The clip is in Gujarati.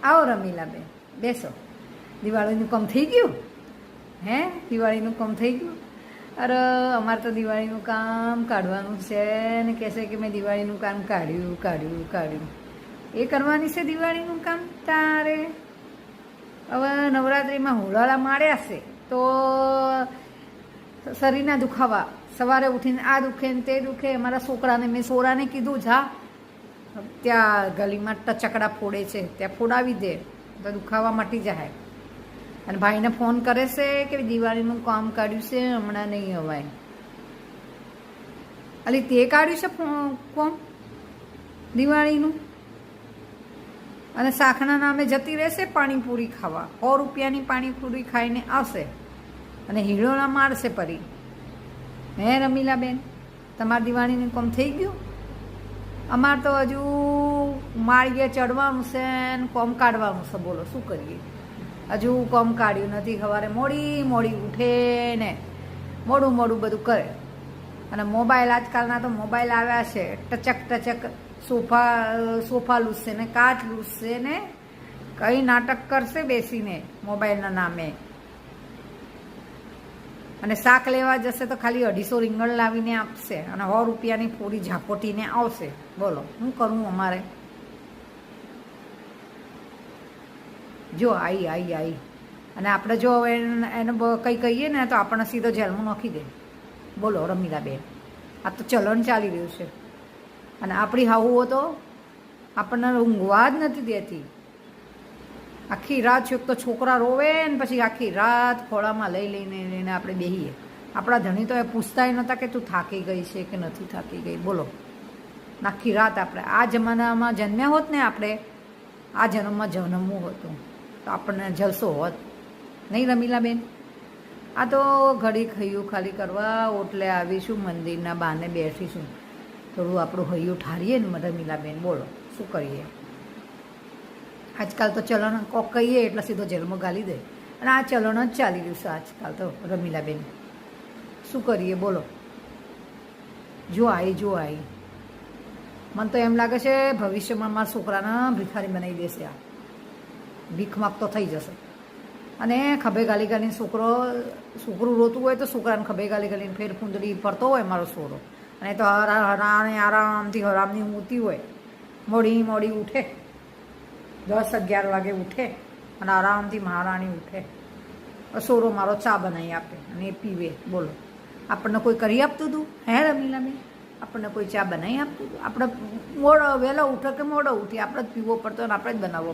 આવો રમીલાબેન, બેસો. દિવાળીનું કામ થઈ ગયું? હે, દિવાળીનું કામ થઈ ગયું? અરે અમારે તો દિવાળીનું કામ કાઢવાનું છે ને કહેશે કે મેં દિવાળીનું કામ કાઢ્યું. એ કરવાની છે દિવાળીનું કામ તારે. હવે નવરાત્રિમાં હોળાળા માર્યા છે તો શરીરના દુખાવા, સવારે ઉઠીને આ દુખે ને તે દુખે. અમારા છોકરાને મેં સોરાને કીધું જા ત્યાં ગલીમાં ટચકડા ફોડે છે ત્યાં ફોડાવી દે તો દુખાવા મટી જાય. અને ભાઈને ફોન કરે છે કે દિવાળીનું કામ કાઢ્યું છે, હમણાં નહીં અવાય. અલી તે કાઢ્યું છે કોમ દિવાળીનું? અને શાકના નામે જતી રહેશે પાણીપુરી ખાવા. 100 રૂપિયાની પાણીપુરી ખાઈને આવશે અને હીરોના મારશે પરી. હે રમીલાબેન, તમારી દિવાળીનું કામ થઈ ગયું? અમારે તો હજુ માળીએ ચડવાનું છે ને કોમ કાઢવાનું છે. બોલો શું કરીએ? હજુ કોમ કાઢ્યું નથી. સવારે મોડી ઉઠે ને મોડું બધું કરે. અને મોબાઈલ, આજકાલના તો મોબાઈલ આવ્યા છે, ટચક સોફા લૂસશે ને કાચ લૂસશે ને કઈ નાટક કરશે બેસીને મોબાઈલના નામે. અને શાક લેવા જશે તો ખાલી 250 રીંગણ લાવીને આપશે અને 100 રૂપિયાની પૂરી ઝાપોટીને આવશે. બોલો શું કરવું અમારે? જો આવી અને આપણે જો એને કંઈ કહીએ ને તો આપણને સીધો જેલમાં નાખી દે. બોલો રમીલાબેન, આ તો ચલણ ચાલી રહ્યું છે. અને આપણી હાહુઓ તો આપણને ઊંઘવા જ નથી દેતી. આખી રાત છોક તો છોકરા રોવે ને પછી આખી રાત ખોળામાં લઈને આપણે બેહીએ. આપણા ધણી તો એ પૂછતાય નહોતા કે તું થાકી ગઈ છે કે નથી થાકી ગઈ. બોલો, આખી રાત આપણે આ જમાનામાં જન્મ્યા હોત ને, આપણે આ જન્મમાં જન્મવું હતું તો આપણને જલસો હોત નહીં રમીલાબેન? આ તો ઘડી ખૈયું ખાલી કરવા ઓટલે આવીશું, મંદિરના બહાને બેસીશું, થોડું આપણું હૈયું ઠારીએ ને રમીલાબેન. બોલો શું કરીએ? આજકાલ તો ચલણ કોક કહીએ એટલે સીધો જેલમાં ગાલી દે. અને આ ચલણ જ ચાલી રહ્યું છે આજકાલ તો રમીલાબેન. શું કરીએ બોલો? જો આવી મને તો એમ લાગે છે ભવિષ્યમાં મારા છોકરાને ભિખારી બનાવી દેશે. આ ભીખ માગતો થઈ જશે. અને ખભે ગાલીને છોકરું રોતું હોય તો છોકરાને ખભે ગાલીને ફેર ફૂંદડી પડતો હોય મારો છોરો. અને તો આરામથી હરામની ઊંઘતી હોય, મોડી ઉઠે, 10-11 વાગે ઉઠે અને આરામથી મહારાણી ઉઠે. સોરો મારો ચા બનાવી આપે અને એ પીવે. બોલો, આપણને કોઈ કરી આપતું હતું? હે રમીલાબેન, આપણને કોઈ ચા બનાવી આપતું હતું? આપણે વહેલો ઉઠે કે મોડો ઉઠીએ, આપણે જ પીવો પડતો અને આપણે જ બનાવવો.